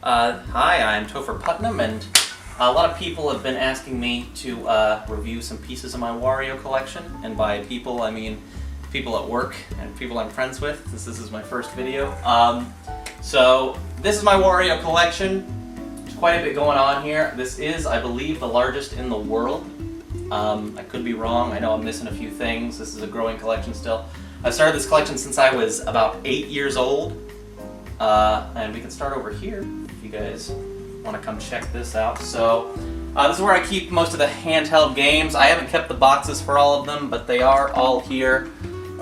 Hi, I'm Topher Putnam, and a lot of people have been asking me to review some pieces of my Wario collection, and by people I mean people at work and people I'm friends with, since this is my first video. So this is my Wario collection. There's quite a bit going on here. This is, I believe, the largest in the world. I could be wrong. I know I'm missing a few things. This is a growing collection still. I've started this collection since I was about 8 years old. And we can start over here if you guys want to come check this out. So this is where I keep most of the handheld games. I haven't kept the boxes for all of them, but they are all here.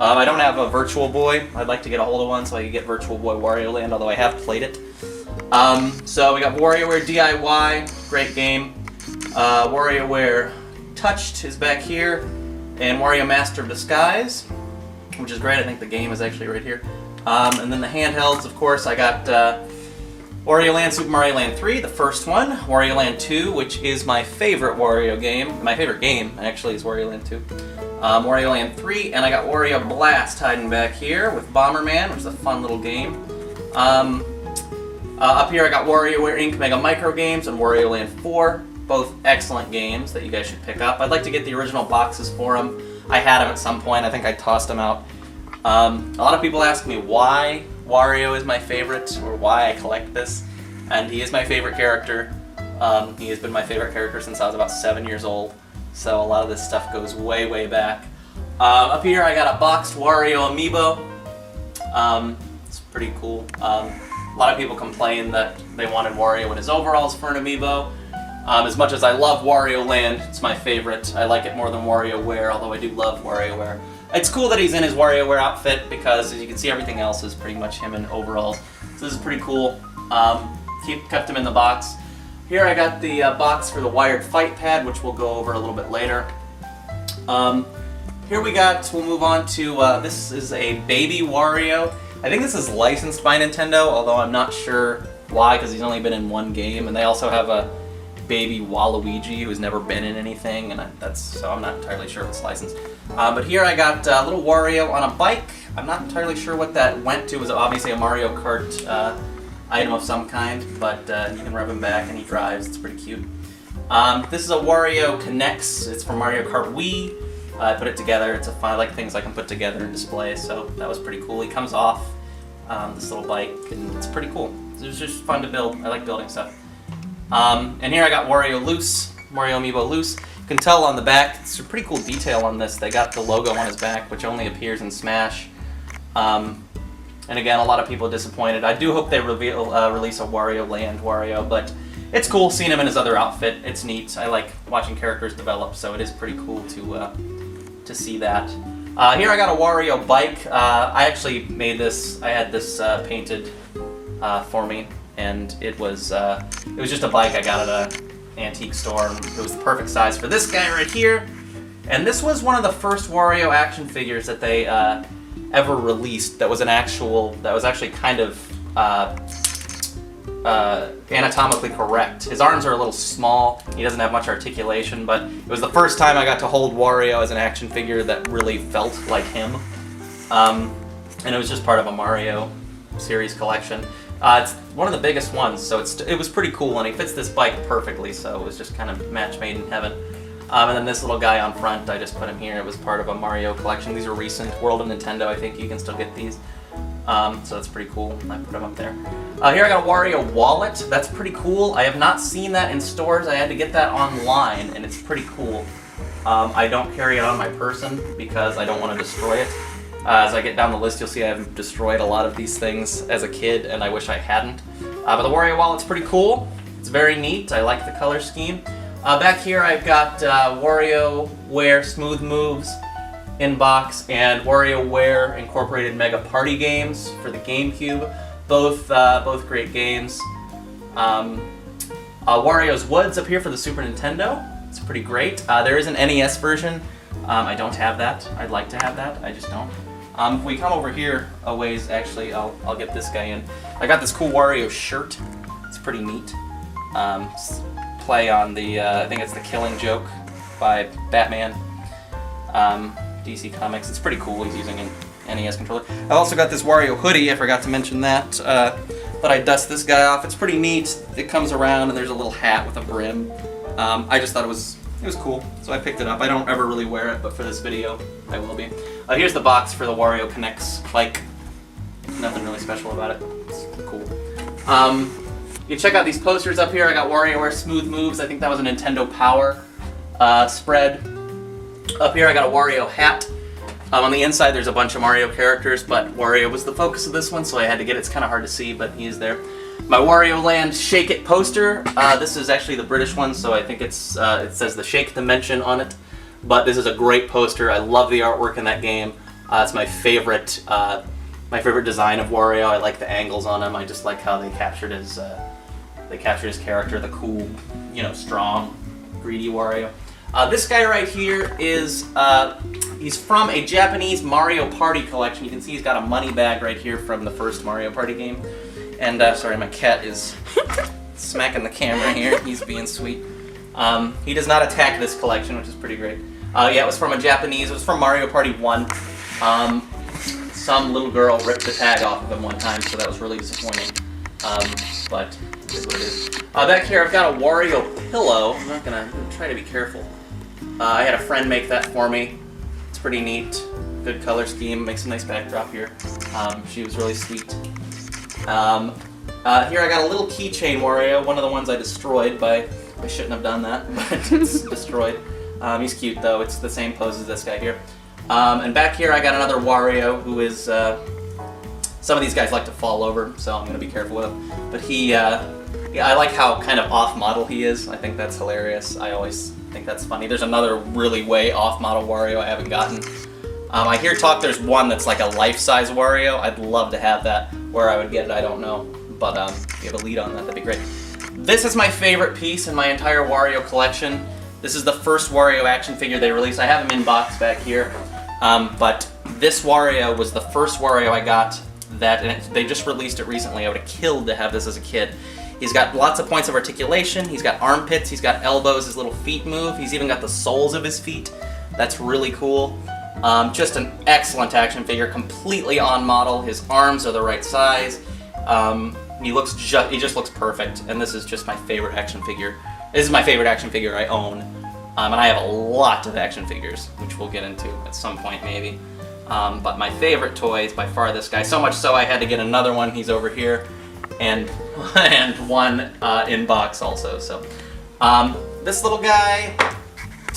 I don't have a Virtual Boy. I'd like to get a hold of one so I can get Virtual Boy Wario Land, although I have played it. So we got Warioware DIY, great game. Warioware Touched is back here, and Wario Master of Disguise, which is great. I think the game is actually right here. And then the handhelds, of course, I got Wario Land, Super Mario Land 3, the first one, Wario Land 2, which is my favorite Wario game. My favorite game, actually, is Wario Land 2. Wario Land 3, and I got Wario Blast hiding back here with Bomberman, which is a fun little game. Up here I got WarioWare Inc. Mega Micro Games and Wario Land 4, both excellent games that you guys should pick up. I'd like to get the original boxes for them. I had them at some point. I think I tossed them out. A lot of people ask me why Wario is my favorite, or why I collect this, and he is my favorite character. He has been my favorite character since I was about 7 years old, so a lot of this stuff goes way, way back. Up here I got a boxed Wario Amiibo. It's pretty cool. A lot of people complain that they wanted Wario in his overalls for an Amiibo. As much as I love Wario Land, it's my favorite. I like it more than WarioWare, although I do love WarioWare. It's cool that he's in his WarioWare outfit because, as you can see, everything else is pretty much him in overalls. So this is pretty cool. Kept him in the box. Here I got the box for the wired fight pad, which we'll go over a little bit later. Here we'll move on to, this is a baby Wario. I think this is licensed by Nintendo, although I'm not sure why, because he's only been in one game. And they also have a baby Waluigi who's never been in anything, and so I'm not entirely sure if it's licensed. But here I got a little Wario on a bike. I'm not entirely sure what that went to. It was obviously a Mario Kart item of some kind, but you can rev him back and he drives. It's pretty cute. This is a Wario Connects. It's from Mario Kart Wii. I put it together. I like things I can put together and display, so that was pretty cool. He comes off this little bike, and it's pretty cool. It was just fun to build. I like building stuff. And here I got Wario Amiibo Loose. You can tell on the back, it's a pretty cool detail on this. They got the logo on his back, which only appears in Smash. And again, a lot of people are disappointed. I do hope they release a Wario Land Wario, but it's cool seeing him in his other outfit. It's neat. I like watching characters develop, so it is pretty cool to see that. Here I got a Wario bike. I actually made this. I had this painted for me. And it was just a bike I got at an antique store. It was the perfect size for this guy right here. And this was one of the first Wario action figures that they ever released that was actually kind of anatomically correct. His arms are a little small. He doesn't have much articulation, but it was the first time I got to hold Wario as an action figure that really felt like him. And it was just part of a Mario series collection. It's one of the biggest ones, so it was pretty cool, and he fits this bike perfectly, so it was just kind of match made in heaven. And then this little guy on front, I just put him here. It was part of a Mario collection. These are recent. World of Nintendo, I think you can still get these. So that's pretty cool. I put them up there. Here I got a Wario wallet. That's pretty cool. I have not seen that in stores. I had to get that online, and it's pretty cool. I don't carry it on my person because I don't want to destroy it. As I get down the list, you'll see I've destroyed a lot of these things as a kid, and I wish I hadn't. But the Wario wallet's pretty cool. It's very neat. I like the color scheme. Back here I've got WarioWare Smooth Moves in box and WarioWare Incorporated Mega Party games for the Gamecube. Both great games. Wario's Woods up here for the Super Nintendo. It's pretty great. There is an NES version. I don't have that. I'd like to have that. I just don't. If we come over here a ways, actually, I'll get this guy in. I got this cool Wario shirt. It's pretty neat. Play on the, I think it's the Killing Joke by Batman. DC Comics. It's pretty cool. He's using an NES controller. I also got this Wario hoodie. I forgot to mention that. But I dust this guy off. It's pretty neat. It comes around and there's a little hat with a brim. I just thought it was cool, so I picked it up. I don't ever really wear it, but for this video, I will be. Here's the box for the Wario Connects bike. Nothing really special about it. It's cool. You can check out these posters up here. I got Warioware Smooth Moves. I think that was a Nintendo Power spread. Up here I got a Wario Hat. On the inside there's a bunch of Mario characters, but Wario was the focus of this one, so I had to get it. It's kind of hard to see, but he is there. My Wario Land Shake It poster. This is actually the British one, so I think it's it says the Shake Dimension on it. But this is a great poster. I love the artwork in that game. It's my favorite design of Wario. I like the angles on him. I just like how they captured his character, the cool, strong, greedy Wario. This guy right here is he's from a Japanese Mario Party collection. You can see he's got a money bag right here from the first Mario Party game. And sorry, my cat is smacking the camera here. He's being sweet. He does not attack this collection, which is pretty great. Yeah, it was from it was from Mario Party 1. Some little girl ripped the tag off of him one time, so that was really disappointing. But it is what it is. Back here I've got a Wario pillow. I'm gonna try to be careful. I had a friend make that for me. It's pretty neat. Good color scheme. Makes a nice backdrop here. She was really sweet. Here I got a little keychain Wario, one of the ones I destroyed I shouldn't have done that, but it's destroyed. He's cute though, it's the same pose as this guy here. And back here I got another Wario who is, some of these guys like to fall over, so I'm going to be careful with him. But yeah, I like how kind of off-model he is. I think that's hilarious. I always think that's funny. There's another really way off-model Wario I haven't gotten. I hear talk there's one that's like a life-size Wario. I'd love to have that. Where I would get it, I don't know. But if you have a lead on that, that'd be great. This is my favorite piece in my entire Wario collection. This is the first Wario action figure they released. I have him in box back here. But this Wario was the first Wario I got and they just released it recently. I would have killed to have this as a kid. He's got lots of points of articulation. He's got armpits. He's got elbows. His little feet move. He's even got the soles of his feet. That's really cool. Just an excellent action figure, completely on model. His arms are the right size. He just looks perfect, and this is just my favorite action figure. This is my favorite action figure I own, and I have a lot of action figures, which we'll get into at some point maybe. But my favorite toy is by far this guy. So much so I had to get another one. He's over here, and one in box also. So this little guy,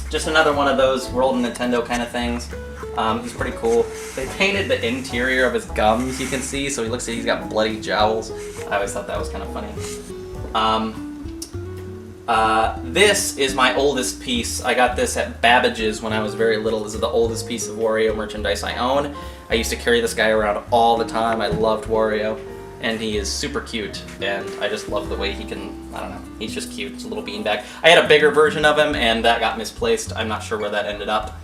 just another one of those World of Nintendo kind of things. He's pretty cool. They painted the interior of his gums, you can see, so he looks like he's got bloody jowls. I always thought that was kind of funny. This is my oldest piece. I got this at Babbage's when I was very little. This is the oldest piece of Wario merchandise I own. I used to carry this guy around all the time. I loved Wario, and he is super cute, and I just love the way he can, I don't know, he's just cute. It's a little beanbag. I had a bigger version of him, and that got misplaced. I'm not sure where that ended up,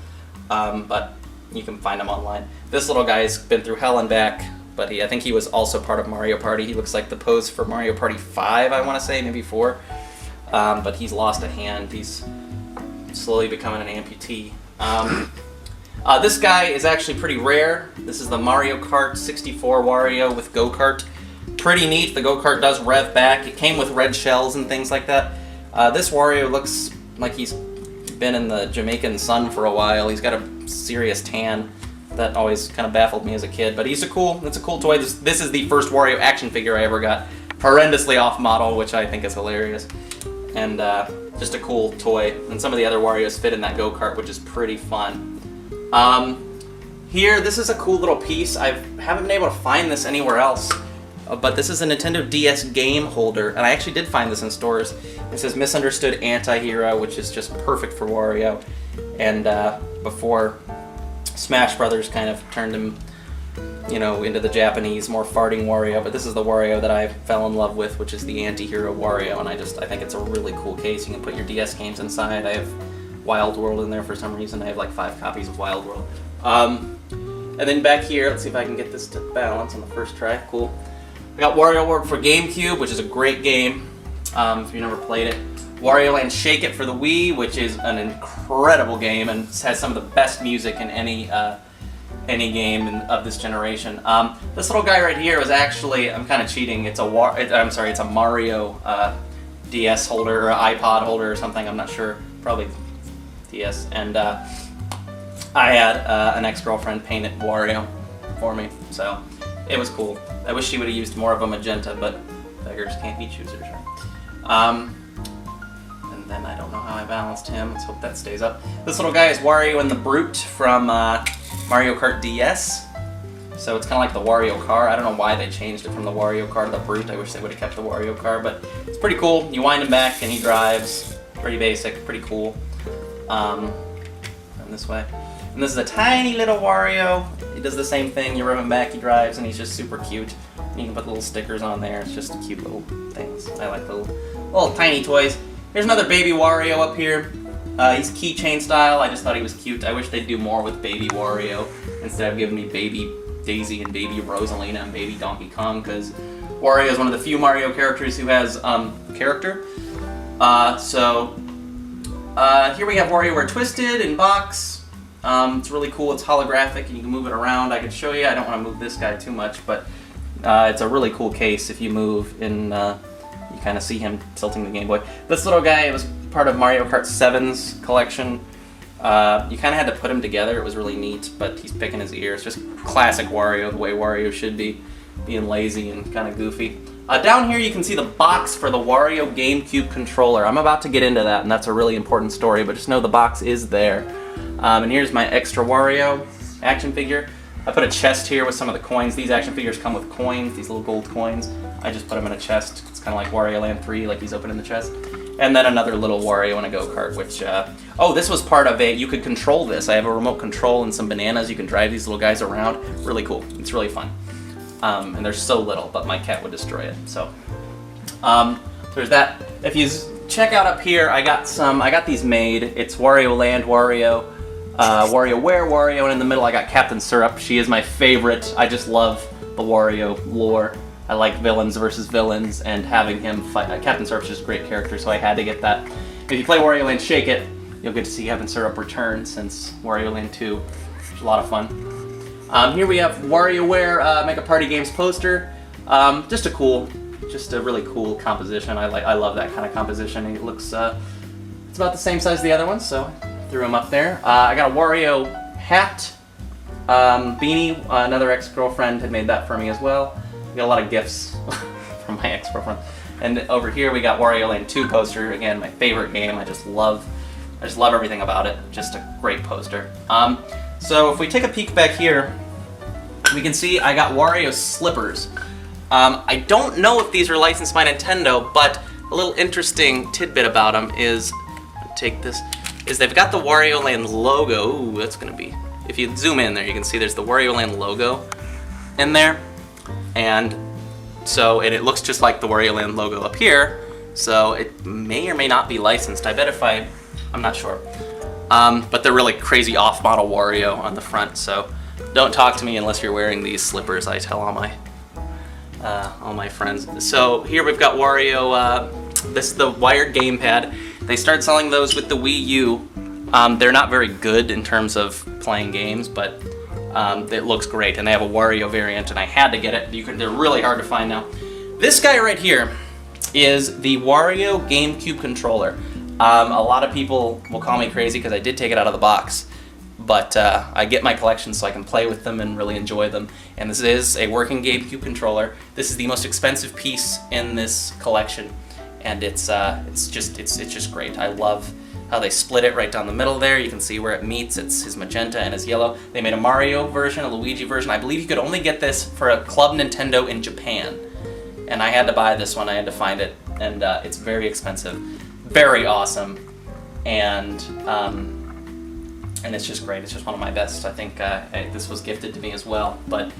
but you can find him online. This little guy's been through hell and back, but I think he was also part of Mario Party. He looks like the pose for Mario Party 5, I want to say, maybe 4. But he's lost a hand. He's slowly becoming an amputee. This guy is actually pretty rare. This is the Mario Kart 64 Wario with Go-Kart. Pretty neat. The Go-Kart does rev back. It came with red shells and things like that. This Wario looks like he's been in the Jamaican sun for a while. He's got a serious tan. That always kind of baffled me as a kid, but it's a cool toy. This is the first Wario action figure I ever got. Horrendously off model, which I think is hilarious. And just a cool toy. And some of the other Warios fit in that go-kart, which is pretty fun. Here, this is a cool little piece. I haven't been able to find this anywhere else. But this is a Nintendo DS game holder, and I actually did find this in stores. It says Misunderstood Antihero, which is just perfect for Wario. And before Smash Brothers kind of turned him, into the Japanese, more farting Wario. But this is the Wario that I fell in love with, which is the Antihero Wario, and I think it's a really cool case. You can put your DS games inside. I have Wild World in there for some reason. I have like 5 copies of Wild World. And then back here, let's see if I can get this to balance on the first try. Cool. I got Warioware for Gamecube, which is a great game, if you've never played it. Wario Land Shake It for the Wii, which is an incredible game and has some of the best music in any any game of this generation. This little guy right here was actually, I'm kind of cheating. It's a Mario DS holder or iPod holder or something. I'm not sure. Probably DS. And I had an ex-girlfriend paint it Wario for me, so it was cool. I wish she would have used more of a magenta, but beggars can't be choosers, right? And then I don't know how I balanced him. Let's hope that stays up. This little guy is Wario and the Brute from Mario Kart DS. So it's kind of like the Wario car. I don't know why they changed it from the Wario car to the Brute. I wish they would have kept the Wario car, but it's pretty cool. You wind him back and he drives. Pretty basic, pretty cool. And this way. And this is a tiny little Wario. He does the same thing. You rub him back, he drives, and he's just super cute. And you can put little stickers on there. It's just cute little things. I like little tiny toys. Here's another baby Wario up here. He's keychain style. I just thought he was cute. I wish they'd do more with baby Wario instead of giving me baby Daisy and baby Rosalina and baby Donkey Kong, because Wario is one of the few Mario characters who has character. Here we have Warioware Twisted in box. It's really cool. It's holographic and you can move it around. I could show you. I don't want to move this guy too much, but it's a really cool case. If you move in, you kind of see him tilting the Game Boy. This little guy was part of Mario Kart 7's collection. You kind of had to put him together. It was really neat, but he's picking his ears. Just classic Wario, the way Wario should be, being lazy and kind of goofy. Down here you can see the box for the Wario Gamecube controller. I'm about to get into that, and that's a really important story, but just know the box is there. And here's my extra Wario action figure. I put a chest here with some of the coins. These action figures come with coins, these little gold coins. I just put them in a chest. It's kind of like Wario Land 3, like he's opening the chest. And then another little Wario in a Go-Kart, which, oh, this was part of you could control this. I have a remote control and some bananas. You can drive these little guys around. Really cool. It's really fun. And they're so little, but my cat would destroy it, so. There's that. If you check out up here, I got these made. It's Wario Land Wario, Warioware Wario, and in the middle I got Captain Syrup. She is my favorite. I just love the Wario lore. I like villains versus villains, and having him fight. Captain Syrup's just a great character, so I had to get that. If you play Wario Land Shake It, you'll get to see Captain Syrup return since Wario Land 2. It's a lot of fun. Here we have WarioWare Mega Party Games poster. Just a really cool composition. I love that kind of composition. It looks, it's about the same size as the other ones, so I threw them up there. I got a Wario Hat beanie. Another ex-girlfriend had made that for me as well. I got a lot of gifts from my ex-girlfriend. And over here we got Wario Land 2 poster. Again, my favorite game. I just love everything about it. Just a great poster. So if we take a peek back here, we can see I got Wario slippers. I don't know if these are licensed by Nintendo, but a little interesting tidbit about them is, they've got the Wario Land logo. Ooh, that's gonna be, if you zoom in there, you can see there's the Wario Land logo in there. And it looks just like the Wario Land logo up here, so it may or may not be licensed. I bet I'm not sure. But they're really crazy off-model Wario on the front, so don't talk to me unless you're wearing these slippers, I tell all my friends. So here we've got Wario, this is the wired gamepad. They started selling those with the Wii U. They're not very good in terms of playing games, but it looks great, and they have a Wario variant, and I had to get it. They're really hard to find now. This guy right here is the Wario GameCube controller. A lot of people will call me crazy because I did take it out of the box, but I get my collection so I can play with them and really enjoy them. And this is a working GameCube controller. This is the most expensive piece in this collection, and it's just great. I love how they split it right down the middle there. You can see where it meets. It's his magenta and his yellow. They made a Mario version, a Luigi version. I believe you could only get this for a Club Nintendo in Japan, and I had to buy this one. I had to find it, and it's very expensive. Very awesome, and it's just great. It's just one of my best. I think this was gifted to me as well, but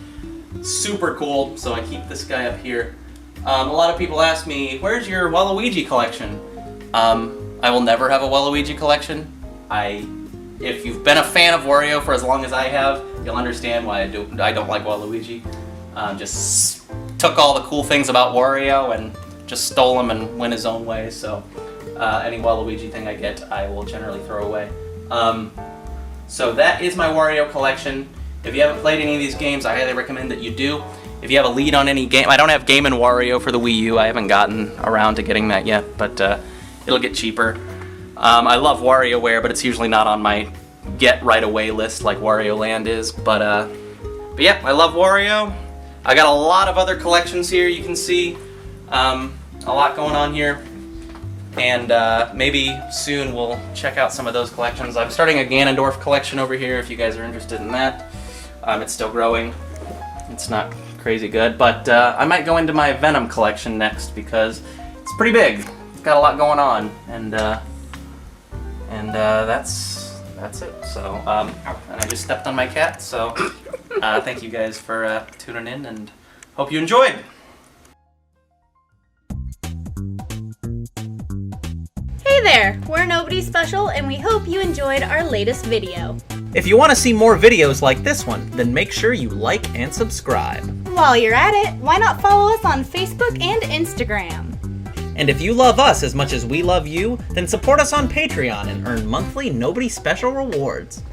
super cool. So I keep this guy up here. A lot of people ask me, "Where's your Waluigi collection?" I will never have a Waluigi collection. If you've been a fan of Wario for as long as I have, you'll understand why I don't like Waluigi. Just took all the cool things about Wario and just stole them and went his own way. So. Any Waluigi thing I get, I will generally throw away. So that is my Wario collection. If you haven't played any of these games, I highly recommend that you do. If you have a lead on any game, I don't have Game & Wario for the Wii U. I haven't gotten around to getting that yet, but it'll get cheaper. I love Warioware, but it's usually not on my get right away list like Wario Land is. But yeah, I love Wario. I got a lot of other collections here. You can see a lot going on here. And maybe soon we'll check out some of those collections. I'm starting a Ganondorf collection over here if you guys are interested in that. It's still growing. It's not crazy good, but I might go into my Venom collection next because it's pretty big. It's got a lot going on, and that's it. So, and I just stepped on my cat. So, thank you guys for tuning in, and hope you enjoyed. Hey there, we're Nobody Special, and we hope you enjoyed our latest video. If you want to see more videos like this one, then make sure you like and subscribe. While you're at it, why not follow us on Facebook and Instagram? And if you love us as much as we love you, then support us on Patreon and earn monthly Nobody Special rewards.